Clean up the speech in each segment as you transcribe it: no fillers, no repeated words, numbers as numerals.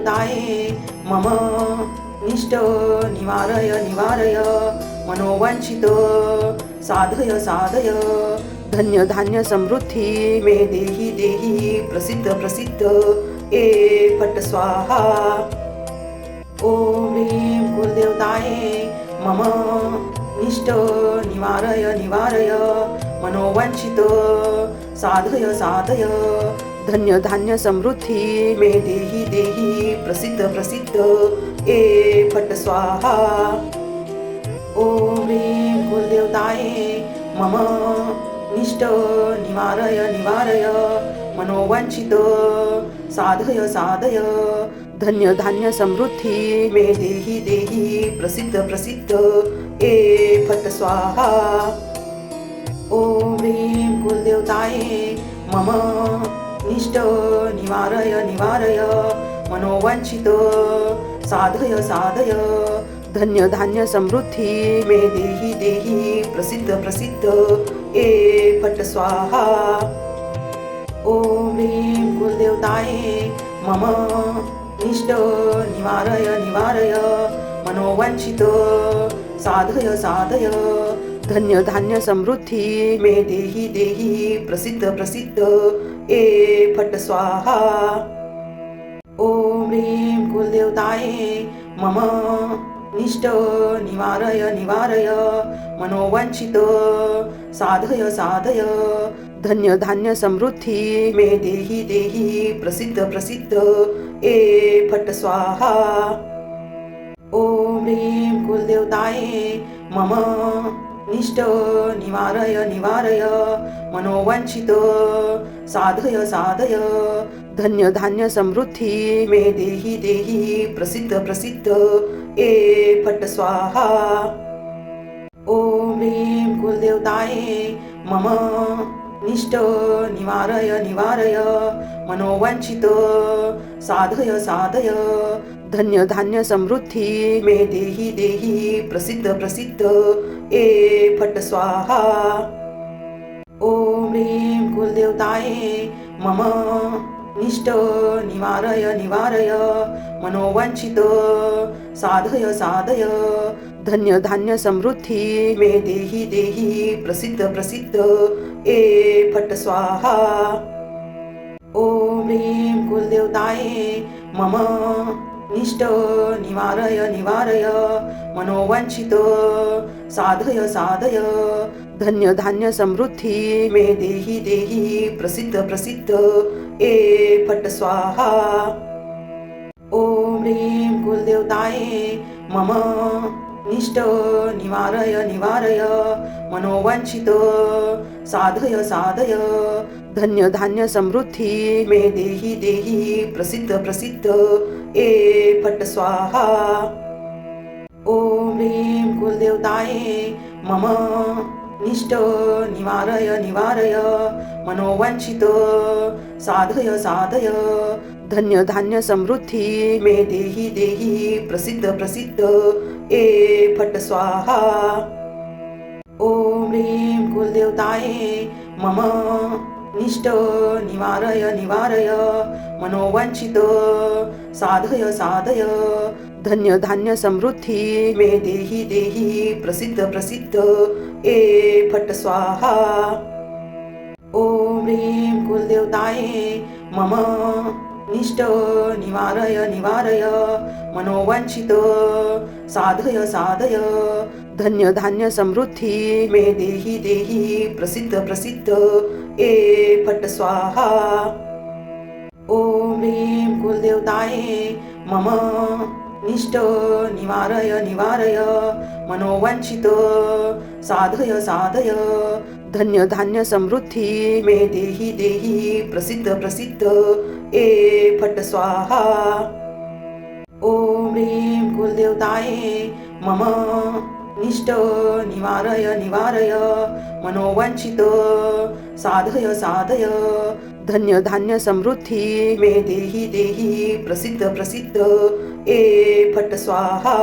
कुलदेवताये मम निष्ट निवारय निवारय मनोवांछित साधय साधय धन्य धान्य समृद्धी मे देही देही प्रसिद्ध प्रसिद्ध ए फट स्वाहा। ओम ह्रीं कुलदेवताये मम निष्ट निवारय निवारय मनोवांछित साधय साधय धन्य धान्य समृद्धी मे देही देही प्रसिद्ध प्रसिद्ध ए फट स्वाहा। ओम ह्रीं कुलदेवताये मम निष्ट निवारय निवारय मनोवांछित साधय साधय धन्य धान्य समृद्धी मे देही देही प्रसिद्ध प्रसिद्ध ए फट स्वाहा। ओम ह्रीं कुलदेवताये मम निष्ट निवारय निवारय मनोवांछित साधय साधय धन्य धान्य समृद्धी मे देही देही प्रसिद्ध प्रसिद्ध ए फट स्वाहा। ओम ह्रीं कुलदेवताये मम निष्ट निवारय निवारय मनोवांछित साधय साधय धन्य धान्य समृद्धी मे देही देही प्रसिद्ध प्रसिद्ध ए फट स्वाहा। ओम ह्रीं कुलदेवताये मम निष्ट निवारय निवारय मनोवांछित साधय साधय धन्य धान्य समृद्धी मे देही देही प्रसिद्ध प्रसिद्ध ए फट स्वाहा। ओम ह्रीं कुलदेवताये मम निष्ट निवारय निवारय मनोवांछित साधय साधय धन्य धान्य समृद्धी मे देही देही प्रसिद्ध प्रसिद्ध ए फट स्वाहा। ओम ह्रीं कुलदेवताये मम निष्ट निवारय निवारय मनोवांछित साधय साधय धन्य धान्य समृद्धी मे देही देही प्रसिद्ध प्रसिद्ध ए फट स्वाहा। ओम ह्रीं कुलदेवताये मम निष्ट निवारय निवारय मनोवांछित साधय साधय धन्य धान्य समृद्धी मे देही देही प्रसिद्ध प्रसिद्ध ए फट स्वाहा। ओम ह्रीं कुलदेवताये मम निष्ट निवारय निवारय मनोवांछित साधय साधय धन्य धान्य समृद्धी मे देही देही प्रसिद्ध प्रसिद्ध ए फट स्वाहा। ओम ह्रीं कुलदेवताये मम निष्ट निवारय निवारय मनोवांछित साधय साधय धन्य धान्य समृद्धी मे देही देही प्रसिद्ध प्रसिद्ध ए फट स्वाहा। ओम ह्रीं कुलदेवताये मम निष्ट निवारय निवारय मनोवांछित साधय साधय धन्य धान्य समृद्धी मे देही देही प्रसिद्ध प्रसिद्ध ए फट स्वाहा। ओम ह्रीं कुलदेवताये मम निष्ट निवारय निवारय मनोवांछित साधय साधय धन्य धान्य समृद्धी मे देही देही प्रसिद्ध प्रसिद्ध ए फट स्वाहा। ओम ह्रीं कुलदेवताये मम निष्ट निवारय निवारय मनोवांछित साधय साधय धन्य धान्य समृद्धी मे देही देही प्रसिद्ध प्रसिद्ध ए फट स्वाहा। ओम ह्रीं कुलदेवताये मम निष्ट निवारय निवारय मनोवांछित साधय साधय धन्य धान्य समृद्धी मे देही देही प्रसिद्ध प्रसिद्ध ए फट स्वाहा। ओम ह्रीं कुलदेवताये मम निष्ट निवारय निवारय मनोवांछित साधय साधय धन्य धान्य समृद्धी मे देही देही प्रसिद्ध प्रसिद्ध ए फट स्वाहा।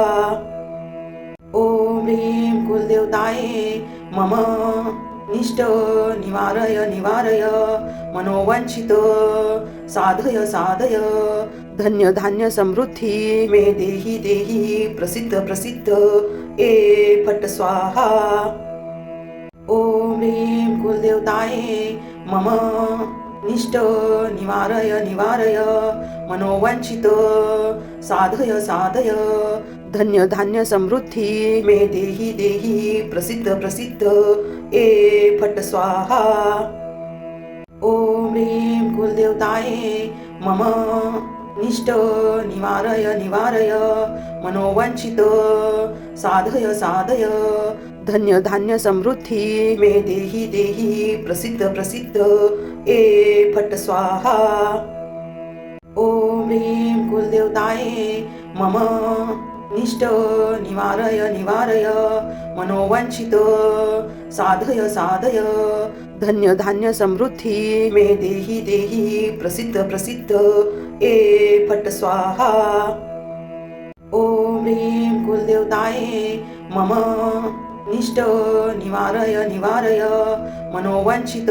ओम ह्रीं कुलदेवताये मम निष्ट निवारय निवारय मनोवांछित साधय साधय धन्य धान्य समृद्धी मे देही देही प्रसिद्ध प्रसिद्ध ए फट स्वाहा ओम ह्रीं कुलदेवताये मम निष्ट निवारय निवारय मनोवांछित साधय साधय धन्य धान्य समृद्धी मे देही देही प्रसिद्ध प्रसिद्ध ए फट स्वाहा ओम ह्रीं कुलदेवताये मम निष्ट निवारय निवारय मनोवांछित साधय साधय धन्य धान्य समृद्धी मे देही देही प्रसिद्ध प्रसिद्ध ए फट स्वाहा ओम ह्रीं कुलदेवताये मम निष्ट निवारय निवारय मनोवांछित साधय साधय धन्य धान्य समृद्धी मे देही देही प्रसिद्ध प्रसिद्ध ए फट स्वाहा ओम ह्रीं कुलदेवताये मम निष्ट निवारय निवारय मनोवांछित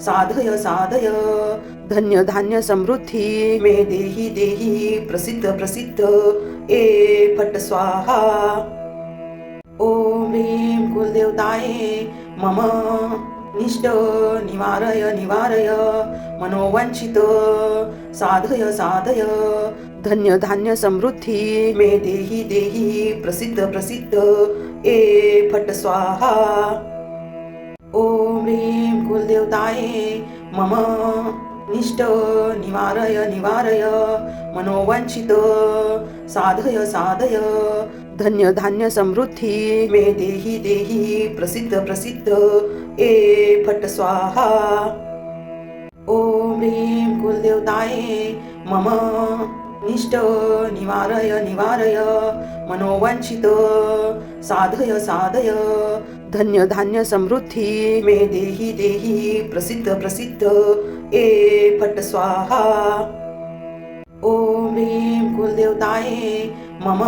साधय साधय धन्य धान्य समृद्धी मे देही देही प्रसिद्ध प्रसिद्ध ए फट स्वाहा ओम ह्रीं कुलदेवताये मम निष्ट निवारय निवारय मनोवांछित साधय साधय धन्य धान्य समृद्धी मे देही देही प्रसिद्ध प्रसिद्ध ए फट स्वाहा ओम ह्रीं कुलदेवताये मम निष्ट निवारय निवारय मनोवांछित साधय साधय धन्य धान्य समृद्धी मे देही देही प्रसिद्ध प्रसिद्ध ए फट स्वाहा ओम ह्रीं कुलदेवताये मम निष्ट निवारय निवारय मनोवांछित साधय साधय धन्य धान्य समृद्धी मे देही देही प्रसिद्ध प्रसिद्ध ए फट स्वाहा ओम ह्रीं कुलदेवताये मम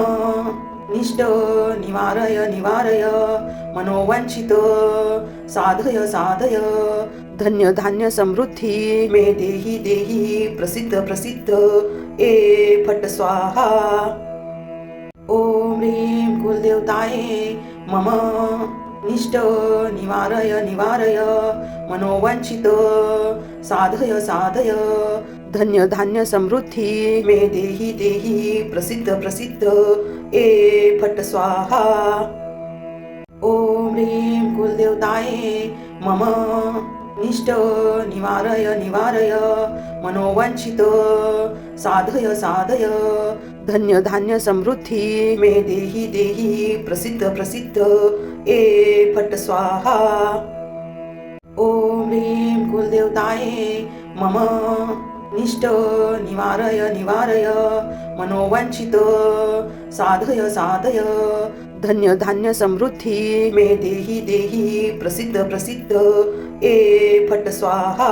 निष्ट निवारय निवारय मनोवांछित साधय साधय धन्य धान्य समृद्धी मे देही देही प्रसिद्ध प्रसिद्ध ए फट स्वाहा ओम ह्रीं कुलदेवताये मम निष्ट निवारय निवारय मनोवांछित साधय साधय धन्य धान्य समृद्धी मे देही देही प्रसिद्ध प्रसिद्ध ए फट स्वाहा ओम ह्रीं कुलदेवताये मम निष्ट निवारय निवारय मनोवांछित साधय साधय धन्य धान्य समृद्धी मे देही देही प्रसिद्ध प्रसिद्ध ए फट स्वाहा ओम ह्रीं कुलदेवताये मम निष्ट निवारय निवारय मनोवांछित साधय साधय धन्य धान्य समृद्धी मे देही देही प्रसिद्ध प्रसिद्ध ए फट स्वाहा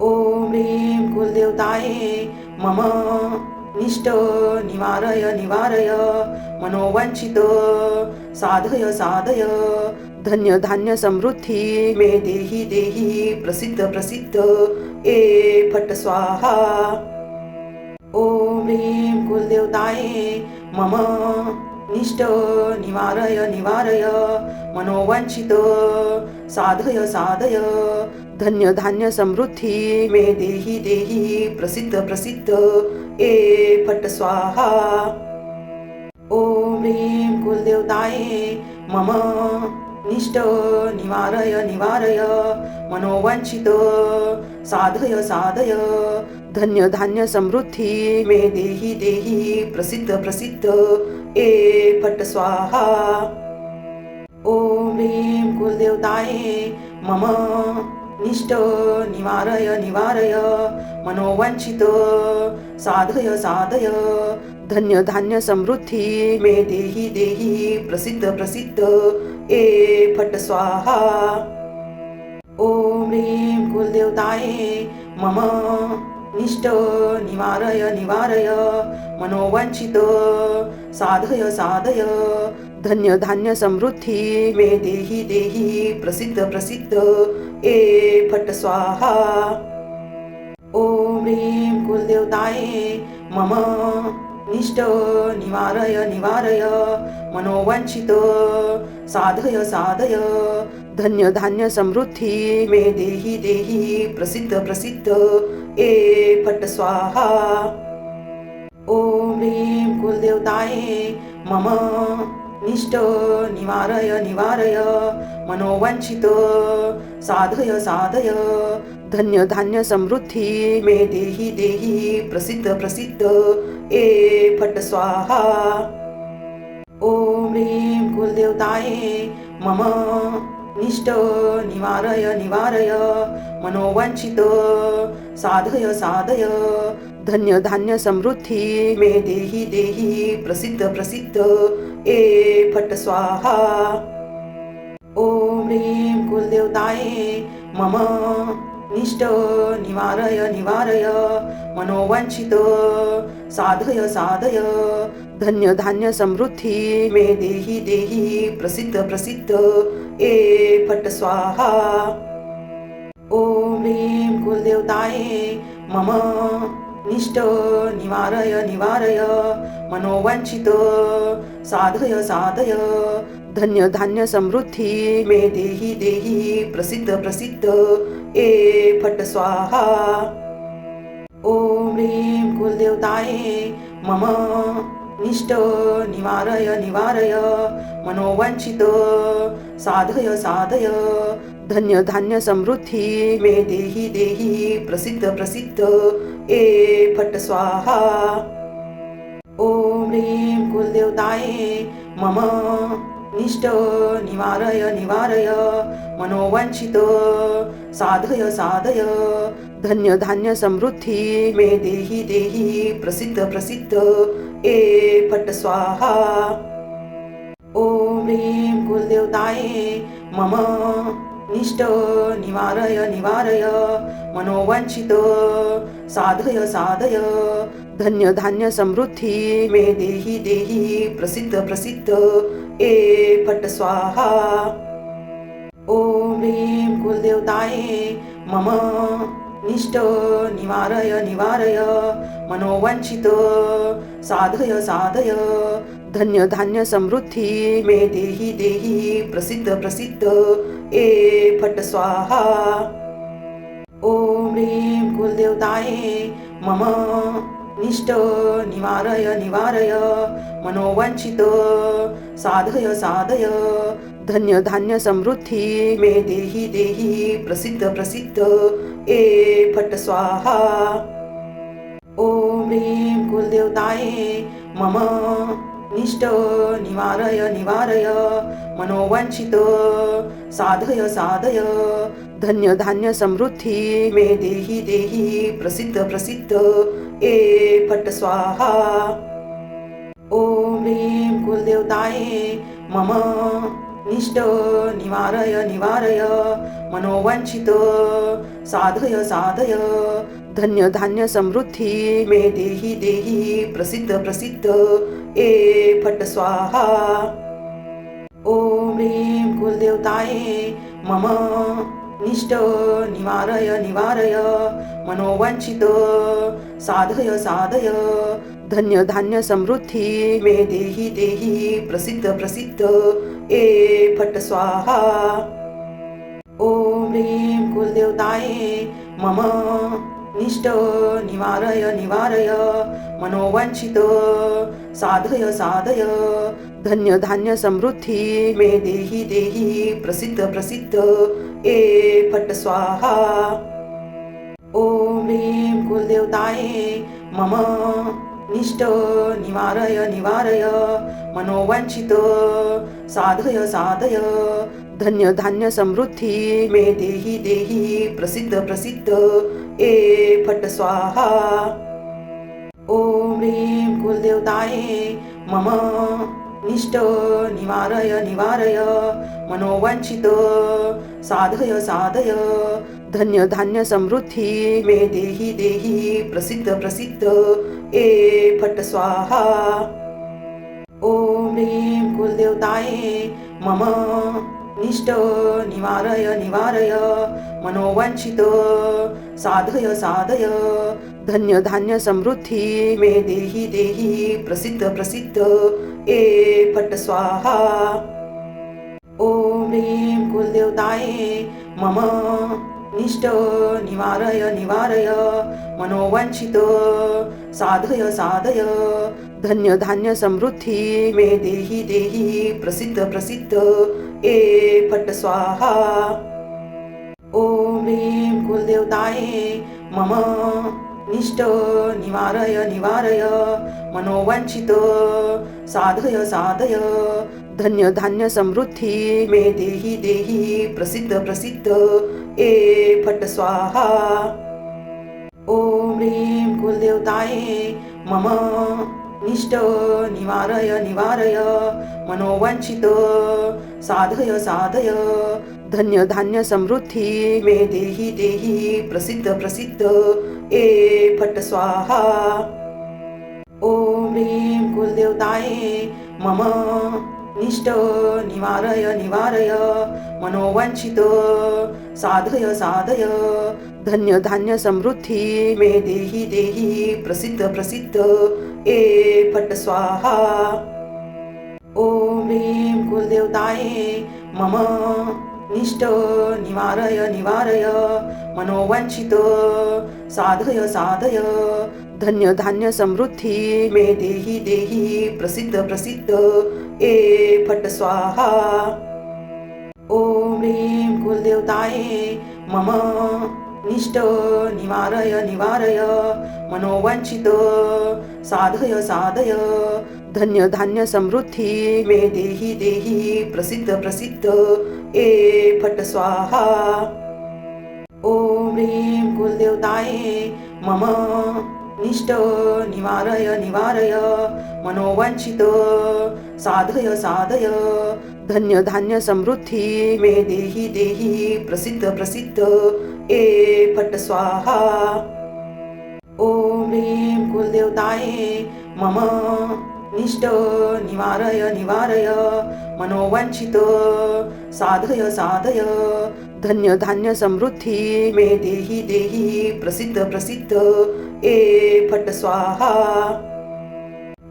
ओम ह्रीं कुलदेवताये मम निष्ट निवारय निवारय मनोवांछित साधय साधय धन्य धान्य समृद्धी मे देही देही प्रसिद्ध प्रसिद्ध ए फट स्वाहा ओम ह्रीं कुलदेवताये मम निष्ट निवारय निवारय मनोवांछित साधय साधय धन्य धान्य समृद्धी मे देही देही प्रसिद्ध प्रसिद्ध ए फट स्वाहा ओम ह्रीं कुलदेवताये मम निष्ट निवारय निवारय मनोवांछित साधय साधय धन्य धान्य समृद्धी मे देही देही प्रसिद्ध प्रसिद्ध ए फट स्वाहा ओम ह्रीं कुलदेवताये मम निष्ट निवारय निवारय मनोवांछित साधय साधय धन्य धान्य समृद्धी मे देही देही प्रसिद्ध प्रसिद्ध ए फट स्वाहा ओम ह्रीं कुलदेवताये मम निष्ट निवारय निवारय मनोवांछित साधय साधय धन्य धान्य समृद्धी मे देही देही प्रसिद्ध प्रसिद्ध ए फट स्वाहा ॐ ह्रीं कुलदेवताये मम निष्ट निवारय निवारय मनोवांछित साधय साधय धन्य धान्य समृद्धी मे देही देही प्रसिद्ध प्रसिद्ध ए फट स्वाहा ॐ ह्रीं कुलदेवताये मम निष्ट निवारय निवारय मनोवांछित साधय साधय धन्य धान्य समृद्धी मे देही देही प्रसिद्ध प्रसिद्ध ए फट स्वाहा ॐ ह्रीं कुलदेवताये मम निष्ट निवारय निवारय मनोवांछित साधय साधय धन्य धान्य समृद्धी मे देही देही प्रसिद्ध प्रसिद्ध ए फट स्वाहा ॐ ह्रीं कुलदेवताये मम निष्ट निवारय निवारय मनोवांछित साधय साधय धन्य धान्य समृद्धी मे देही देही प्रसिद्ध प्रसिद्ध ए फट स्वाहा ॐ ह्रीं कुलदेवताये मम निष्ट निवारय निवारय मनोवांछित साधय साधय धन्य धान्य समृद्धी मे देही देही प्रसिद्ध प्रसिद्ध ए फट स्वाहा ॐ ह्रीं कुलदेवताये मम निष्ट निवारय निवारय मनोवांछित साधय साधय धन्य धान्य समृद्धी मे देही देही प्रसिद्ध प्रसिद्ध ए फट स्वाहा ॐ ह्रीं कुलदेवताये मम निष्ट निवारय निवारय मनोवांछित साधय साधय धन्य धान्य समृद्धी मे देही देही प्रसिद्ध प्रसिद्ध ए फट स्वाहा ॐ ह्रीं कुलदेवताये मम निष्ट निवारय निवारय मनोवांछित साधय साधय धन्य धान्य समृद्धी मे देही देही प्रसिद्ध प्रसिद्ध ए फट स्वाहा ॐ ह्रीं कुलदेवताये मम निष्ट निवारय निवारय मनोवांछित साधय साधय धन्य धान्य समृद्धी मे देही देही प्रसिद्ध प्रसिद्ध ए फट स्वाहा ॐ ह्रीं कुलदेवताये मम निष्ट निवारय निवारय मनोवांछित साधय साधय धन्य धान्य समृद्धी मे देही देही प्रसिद्ध प्रसिद्ध ए फट स्वाहा ॐ ह्रीं कुलदेवताये मम निष्ट निवारय निवारय मनोवांछित साधय साधय धन्य धान्य समृद्धी मे देही देही प्रसिद्ध प्रसिद्ध ए फट स्वाहा ॐ ह्रीं कुलदेवताये मम निष्ट निवारय निवारय मनोवांछित साधय साधय धन्य धान्य समृद्धी मे देही देही प्रसिद्ध प्रसिद्ध ए फट स्वाहा ॐ ह्रीं कुलदेवताये मम निष्ट निवारय निवारय मनोवांछित साधय साधय धन्य धान्य समृद्धी मे देही देही प्रसिद्ध प्रसिद्ध ए फट स्वाहा ॐ ह्रीं कुलदेवताये मम निष्ट निवारय निवारय मनोवांछित साधय साधय धन्य धान्य समृद्धी मे देही देही प्रसिद्ध प्रसिद्ध ए फट स्वाहा ॐ ह्रीं कुलदेवताये मम निष्ट निवारय निवारय मनोवांछित साधय साधय धन्य धान्य समृद्धी मे देही देही प्रसिद्ध प्रसिद्ध ए फट स्वाहा ॐ ह्रीं कुलदेवताये मम निष्ट निवारय निवारय मनोवांछित साधय साधय धन्य धान्य समृद्धी मे देही देही प्रसिद्ध प्रसिद्ध ए फट स्वाहा ॐ ह्रीं कुलदेवताये मम निष्ट निवारय निवारय मनोवांछित साधय साधय धन्य धान्य समृद्धी मे देही देही प्रसिद्ध प्रसिद्ध ए फट स्वाहा ओम ह्रीं कुलदेवताये मम निष्ठ निवारय निवारय मनोवांछित साधय साधय धन्य धान्य समृद्धी मे देही देही प्रसिद्ध प्रसिद्ध ए फट स्वाहा ओम ह्रीं कुलदेवताये मम निष्ठ निवारय निवारय मनोवांछित साधय साधय धन्य धान्य समृद्धी मे देही देही प्रसिद्ध प्रसिद्ध ए फट स्वाहा ओम ह्रीं कुलदेवताये मम निष्ठ निवारय निवारय मनोवांछित साधय साधय धन्य धान्य समृद्धी मे देही देही प्रसिद्ध प्रसिद्ध ए फट स्वाहा ओम ह्रीं कुलदेवताये मम निष्ठ निवारय निवारय मनोवांछित साधय साधय धन्य धान्य समृद्धी मे देही देही प्रसिद्ध प्रसिद्ध ए फट स्वाहा ओम ह्रीं कुलदेवताये मम निष्ठ निवारय निवारय मनोवांछित साधय साधय धन्य धान्य समृद्धी मे देही देही प्रसिद्ध प्रसिद्ध ए फट स्वाहा ओम ह्रीं कुलदेवताये मम निष्ठ निवारय निवारय मनोवांछित साधय साधय धन्य धान्य समृद्धी मे देही देही प्रसिद्ध प्रसिद्ध ए फट स्वाहा ओम ह्रीं कुलदेवताये मम निष्ठ निवारय निवारय मनोवांछित साधय साधय धन्य धान्य समृद्धी मे देही देही प्रसिद्ध प्रसिद्ध ए फट स्वाहा ओम ह्रीं कुलदेवताये मम निष्ठ निवारय निवारय मनोवांछित साधय साधय धन्य धान्य समृद्धी मे देही देही प्रसिद्ध प्रसिद्ध ए फट स्वाहा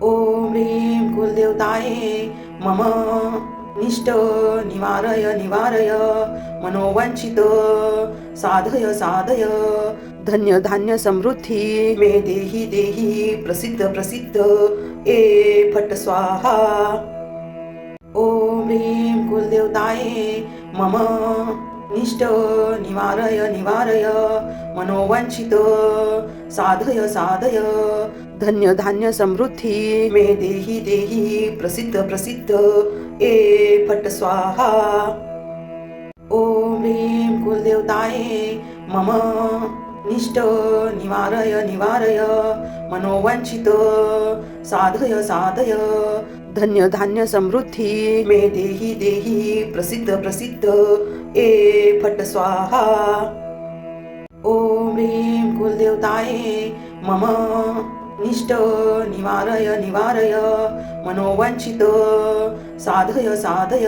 ओम ह्रीं कुलदेवताये मम निष्ठ निवारय निवारय मनोवांछित साधय साधय धन्य धान्य समृद्धी मे देही देही प्रसिद्ध प्रसिद्ध ए फट स्वाहा ओम ह्रीं कुलदेवताये मम निष्ठ निवारय निवारय मनोवांछित साधय साधय धन्य धान्य समृद्धी मे देही देही प्रसिद्ध प्रसिद्ध ए फट स्वाहा ओम ह्रीं कुलदेवताये मम निष्ठ निवारय निवारय मनोवांछित साधय साधय धन्य धान्य समृद्धी मे देही देही प्रसिद्ध प्रसिद्ध ए फट स्वाहा ओम ह्रीं कुलदेवताये मम निष्ठ निवारय निवारय मनोवांछित साधय साधय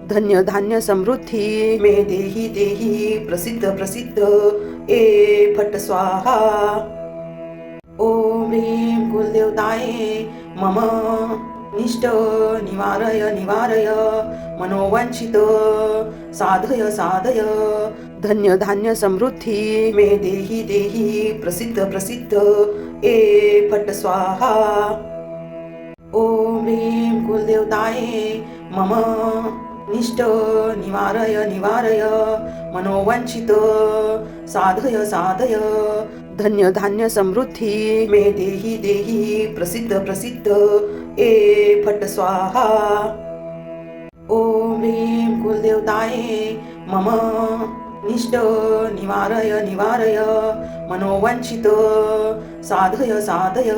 धन्य धान्य समृद्धी मे देही देही प्रसिद्ध प्रसिद्ध ए फट स्वाहा ओम ह्रीं कुलदेवताये मम निष्ठ निवारय निवारय मनोवांछित साधय साधय धन्य धान्य समृद्धी मे देही देही प्रसिद्ध प्रसिद्ध ए फट स्वाहा ओम ह्रीं कुलदेवताये मम निष्ठ निवारय निवारय मनोवांछित साधय साधय धन्य धान्य समृद्धी मे देही देही प्रसिद्ध प्रसिद्ध ए फट स्वाहा ओम ह्रीं कुलदेवताये मम निष्ठ निवारय निवारय मनोवांछित साधय साधय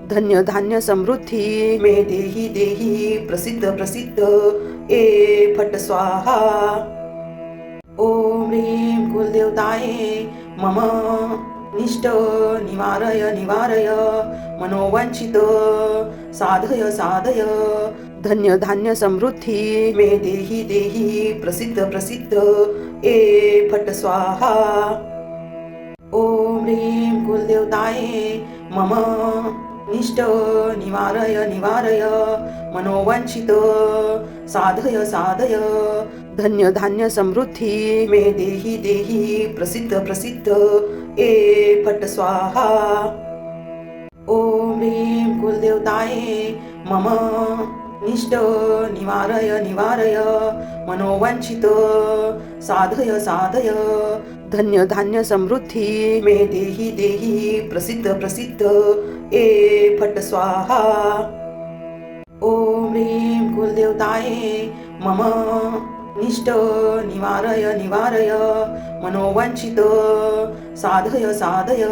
धन्य धान्य समृद्धी मे देही देही प्रसिद्ध प्रसिद्ध ए फट स्वाहा ओम ह्रीं कुलदेवताये मम निष्ठ निवारय निवारय मनोवांछित साधय साधय धन्य धान्य समृद्धी मे देही देही प्रसिद्ध प्रसिद्ध ए फट स्वाहा ॐ ह्रीं कुलदेवताये मम निष्ट निवारय निवारय मनोवांछित साधय साधय धन्य धान्य समृद्धी मे देही देही प्रसिद्ध प्रसिद्ध ए फट स्वाहा ॐ ह्रीं कुलदेवताये मम निष्ट निवारय निवारय मनोवांछित साधय साधय धन्य धान्य समृद्धी मे देही देही प्रसिद्ध प्रसिद्ध ए फट स्वाहा ॐ ह्रीं कुलदेवताये मम निष्ट निवारय निवारय मनोवांछित साधय साधय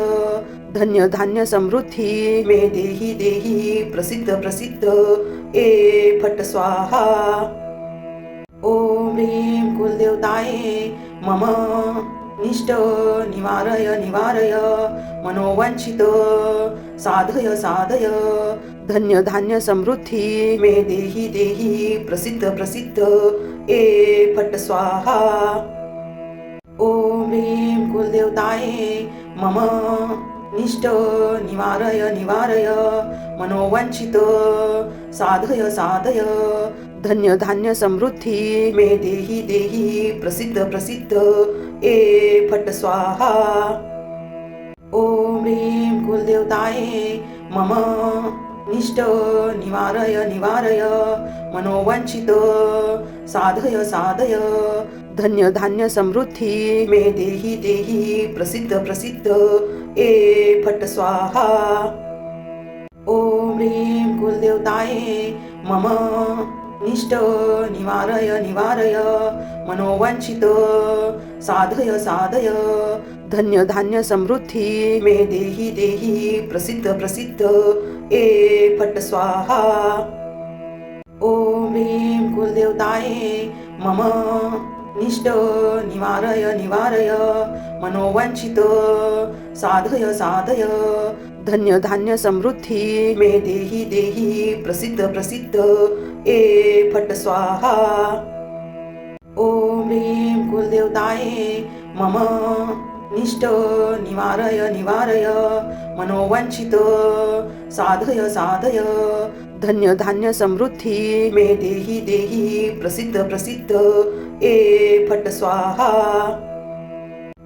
धन्य धान्य समृद्धी मे देही देही प्रसिद्ध प्रसिद्ध ए फट स्वाहा ॐ ह्रीं कुलदेवताये मम निष्ट निवारय निवारय मनोवांछित साधय साधय धन्य धान्य समृद्धी मे देही देही प्रसिद्ध प्रसिद्ध ए फट स्वाहा ॐ ह्रीं कुलदेवताये मम निष्ट निवारय निवारय मनोवांछित साधय साधय धन्य धान्य समृद्धी मे देही देही प्रसिद्ध प्रसिद्ध ए फट स्वाहा ॐ ह्रीं कुलदेवताये मम निष्ट निवारय निवारय मनोवांछित साधय साधय धन्य धान्य समृद्धी मे देही देही प्रसिद्ध प्रसिद्ध ए फट स्वाहा ॐ ह्रीं कुलदेवताये मम निष्ट निवारय निवारय मनोवांछित साधय साधय धन्य धान्य समृद्धी मे देही देही प्रसिद्ध प्रसिद्ध ए फट स्वाहा ॐ ह्रीं कुलदेवताये मम निष्ट निवारय निवारय मनोवांछित साधय साधय धन्य धान्य समृद्धी मे देही देही प्रसिद्ध प्रसिद्ध ए फट स्वाहा ॐ ह्रीं कुलदेवताये मम निष्ट निवारय निवारय मनोवांछित साधय साधय धन्य धान्य समृद्धी मे देही देही प्रसिद्ध प्रसिद्ध ए फट स्वाहा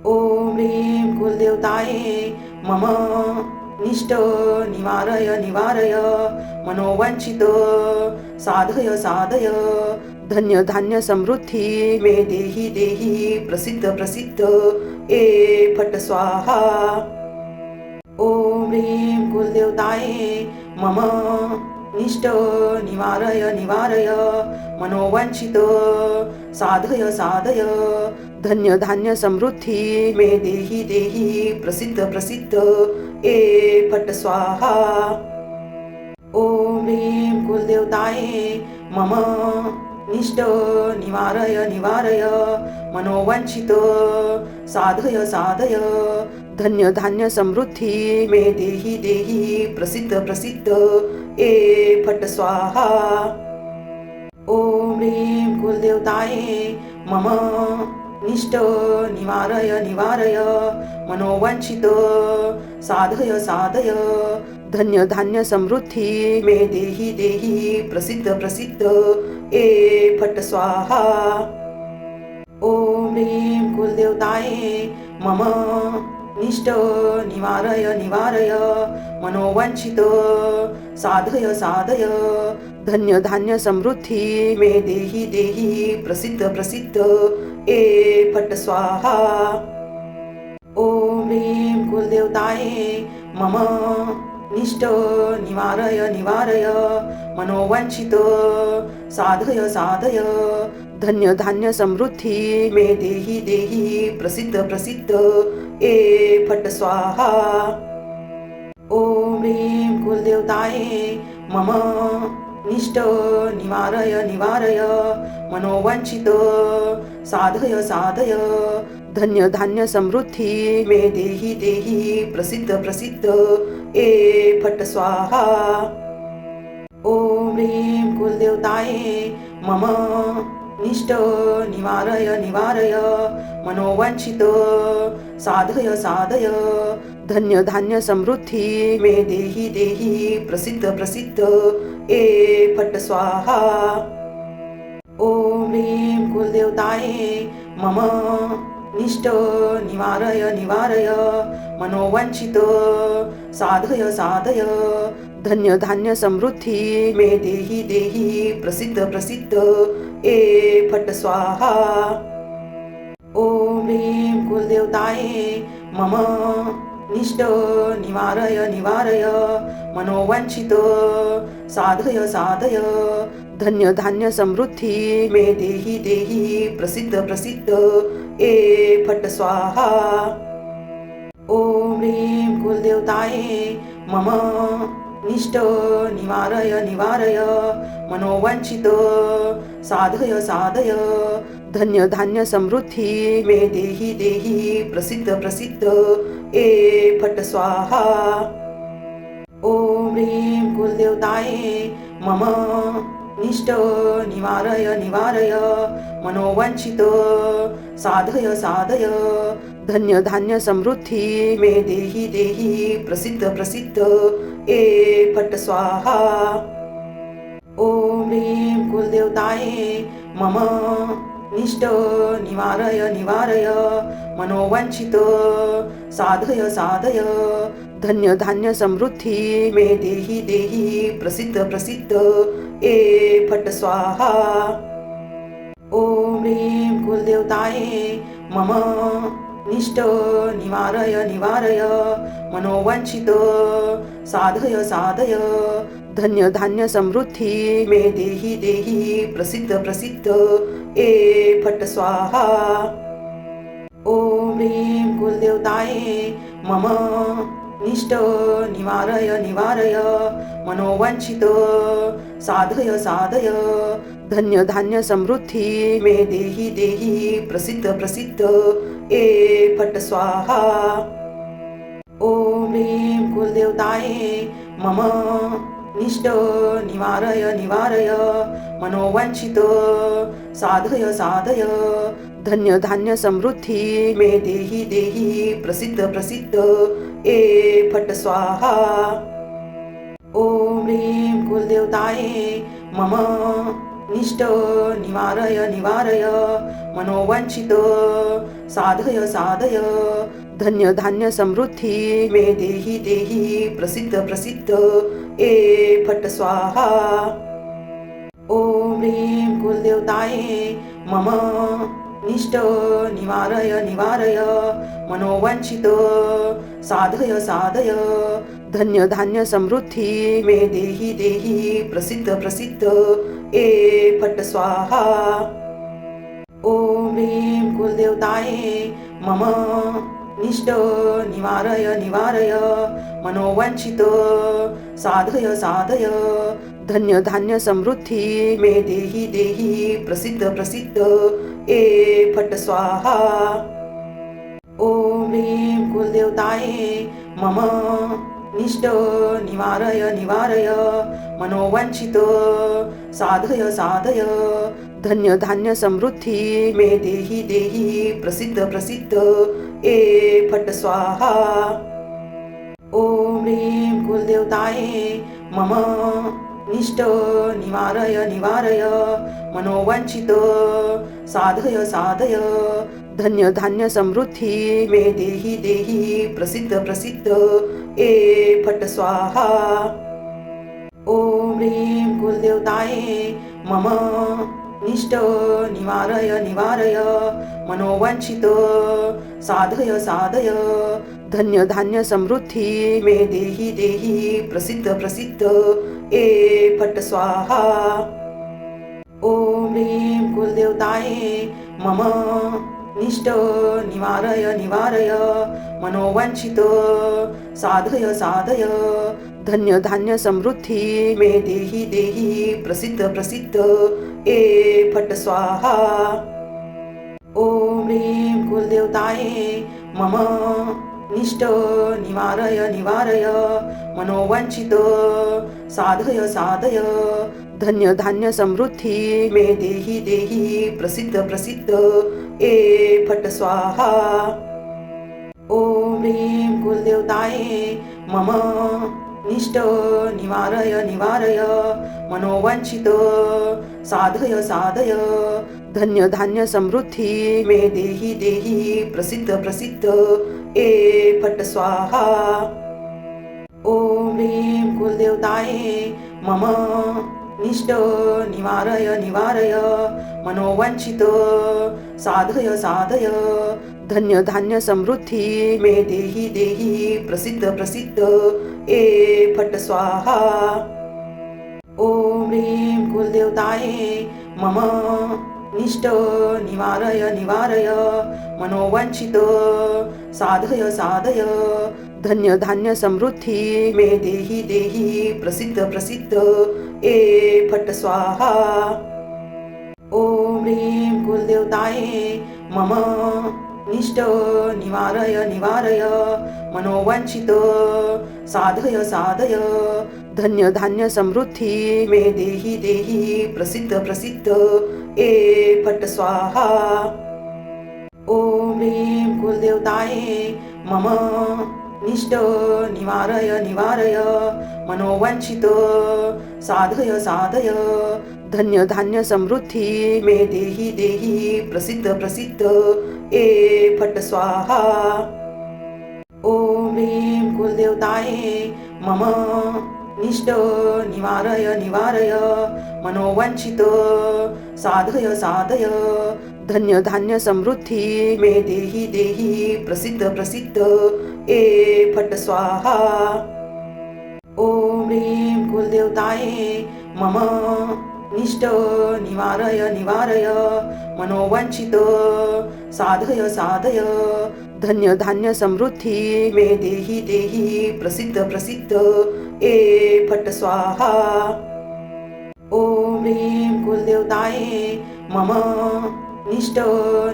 ॐ ह्रीं कुलदेवताये मम निष्ट निवारय निवारय मनोवांछित साधय साधय धन्य धान्य समृद्धी मे देही देही प्रसिद्ध प्रसिद्ध ए फट स्वाहा ॐ ह्रीं कुलदेवताये मम निष्ट निवारय निवारय मनोवांछित साधय साधय धन्य धान्य समृद्धी मे देही देही प्रसिद्ध प्रसिद्ध ए फट स्वाहा ॐ ह्रीं कुलदेवताये मम निष्ट निवारय निवारय मनोवांछित साधय साधय धन्य धान्य समृद्धी मे देही देही प्रसिद्ध प्रसिद्ध ए फट स्वाहा ॐ ह्रीं कुलदेवताये मम निष्ट निवारय निवारय मनोवांछित साधय साधय धन्य धान्य समृद्धी मे देही देही प्रसिद्ध प्रसिद्ध ए फट स्वाहा ॐ ह्रीं कुलदेवताये मम निष्ट निवारय निवारय मनोवांछित साधय साधय धन्य धान्य समृद्धी मे देही देही प्रसिद्ध प्रसिद्ध ए फट स्वाहा ॐ ह्रीं कुलदेवताये मम निष्ट निवारय निवारय मनोवांछित साधय साधय धन्य धान्य समृद्धी मे देही देही प्रसिद्ध प्रसिद्ध ए फट स्वाहा ॐ ह्रीं कुलदेवताये मम निष्ट निवारय निवारय मनोवांछित साधय साधय धन्य धान्य समृद्धी मे देही देही प्रसिद्ध प्रसिद्ध ए फट स्वाहा ॐ ह्रीं कुलदेवताये मम निष्ट निवारय निवारय मनोवांछित साधय साधय धन्य धान्य समृद्धी मे देही देही प्रसिद्ध प्रसिद्ध ए फट स्वाहा ओम ह्रीं कुलदेवताये मम निष्ठ निवारय निवारय मनोवांछित साधय साधय धन्य धान्य समृद्धी मे देही देही प्रसिद्ध प्रसिद्ध ए फट स्वाहा ओम ह्रीं कुलदेवताये मम निष्ठ निवारय निवारय मनोवांछित साधय साधय धन्य धान्य समृद्धी मे देही देही प्रसिद्ध प्रसिद्ध ए फट स्वाहा ओम ह्रीं कुलदेवताये मम निष्ठ निवारय निवारय मनोवांछित साधय साधय धन्य धान्य समृद्धी मे देही देही प्रसिद्ध प्रसिद्ध ए फट स्वाहा ओम ह्रीं कुलदेवताये मम निष्ठ निवारय निवारय मनोवांछित साधय साधय धन्य धान्य समृद्धी मे देही देही प्रसिद्ध प्रसिद्ध ए फट स्वाहा ओम ह्रीं कुलदेवताये मम निष्ठ निवारय निवारय मनोवांछित साधय साधय धन्य धान्य समृद्धी मे देही देही प्रसिद्ध प्रसिद्ध ए फट स्वाहा ओम ह्रीं कुलदेवताये मम निष्ठ निवारय निवारय मनोवांछित साधय साधय धन्य धान्य समृद्धी मे देही देही प्रसिद्ध प्रसिद्ध ए फट स्वाहा ओम ह्रीं कुलदेवताये मम निष्ठ निवारय निवारय मनोवांछित साधय साधय धन्य धान्य समृद्धी मे देही देही प्रसिद्ध प्रसिद्ध ए फट स्वाहा ओम ह्रीं कुलदेवताये मम निष्ठ निवारय निवारय मनोवांछित साधय साधय धन्य धान्य समृद्धी मे देही देही प्रसिद्ध प्रसिद्ध ए फट स्वाहा ओम ह्रीं कुलदेवताये मम निष्ठ निवारय निवारय मनोवांछित साधय साधय धन्य धान्य समृद्धी मे देही देही प्रसिद्ध प्रसिद्ध ए फट स्वाहा ओम ह्रीं कुलदेवताये मम निष्ठ निवारय निवारय मनोवांछित साधय साधय धन्य धान्य समृद्धी मे देही देही प्रसिद्ध प्रसिद्ध ए फट स्वाहा ओम ह्रीं कुलदेवताये मम निष्ठ निवारय निवारय मनोवांछित साधय साधय धन्य धान्य समृद्धी मे देही देही प्रसिद्ध प्रसिद्ध ए फट स्वाहा ओम ह्रीं कुलदेवताये मम निष्ठ निवारय निवारय मनोवांछित साधय साधय धन्य धान्य समृद्धी मे देही देही प्रसिद्ध प्रसिद्ध ए फट स्वाहा ओम ह्रीं कुलदेवताये मम निष्ठ निवारय निवारय मनोवांछित साधय साधय धन्य धान्य समृद्धी मे देही देही प्रसिद्ध प्रसिद्ध ए फट स्वाहा ओम ह्रीं कुलदेवताये मम निष्ठ निवारय निवारय मनोवांछित साधय साधय धन्य धान्य समृद्धी मे देही देही प्रसिद्ध प्रसिद्ध ए फट स्वाहा ओम ह्रीं कुलदेवताये मम निष्ठ निवारय निवारय मनोवांछित साधय साधय धन्य धान्य समृद्धी मे देही देही प्रसिद्ध प्रसिद्ध ए फट स्वाहा ओम ह्रीं कुलदेवताये मम निष्ठ निवारय निवारय मनोवांछित साधय साधय धन्य धान्य समृद्धी मे देही देही प्रसिद्ध प्रसिद्ध ए फट स्वाहा ॐ ह्रीं कुलदेवताये मम निष्ट निवारय निवारय मनोवांछित साधय साधय धन्य धान्य समृद्धी मे देही देही प्रसिद्ध प्रसिद्ध ए फट स्वाहा ॐ ह्रीं कुलदेवताये मम निष्ट निवारय निवारय मनोवांछित साधय साधय धन्य धान्य समृद्धी मे देही देही प्रसिद्ध प्रसिद्ध ए फट स्वाहा ॐ ह्रीं कुलदेवताये मम निष्ट निवारय निवारय मनोवांछित साधय साधय धन्य धान्य समृद्धी मे देही देही प्रसिद्ध प्रसिद्ध ए फट स्वाहा ॐ ह्रीं कुलदेवताये मम निष्ट निवारय निवारय मनोवांछित साधय साधय धन्य धान्य समृद्धी मे देही देही प्रसिद्ध प्रसिद्ध ए फट स्वाहा ॐ ह्रीं कुलदेवताये मम निष्ट निवारय निवारय मनोवांछित साधय साधय धन्य धान्य समृद्धी मे देही देही प्रसिद्ध प्रसिद्ध ए फट स्वाहा ॐ ह्रीं कुलदेवताये मम निष्ट निवारय निवारय मनोवांछित साधय साधय धन्य धान्य समृद्धी मे देही देही प्रसिद्ध प्रसिद्ध ए फट स्वाहा ॐ ह्रीं कुलदेवताये मम निष्ट निवारय निवारय मनोवांछित साधय साधय धन्य धान्य समृद्धी मे देही देही प्रसिद्ध प्रसिद्ध ए फट स्वाहा ॐ ह्रीं कुलदेवताये मम निष्ट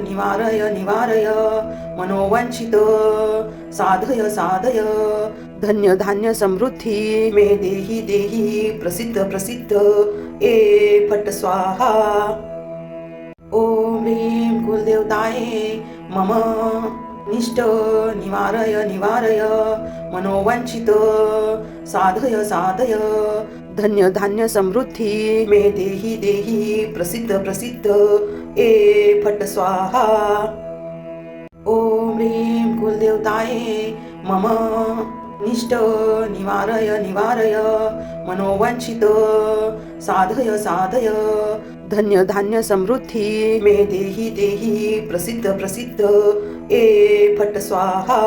निवारय निवारय मनोवांछित साधय साधय धन्य धान्य समृद्धी मे देही देही प्रसिद्ध प्रसिद्ध ए फट स्वाहा ॐ ह्रीं कुलदेवताये मम निष्ट निवारय निवारय मनोवांछित साधय साधय धन्य धान्य समृद्धी मे देही देही प्रसिद्ध प्रसिद्ध ए फट स्वाहा ॐ ह्रीं कुलदेवताये मम निष्ट निवारय निवारय मनोवांछित साधय साधय धन्य धान्य समृद्धी मे देही देही प्रसिद्ध प्रसिद्ध ए फट स्वाहा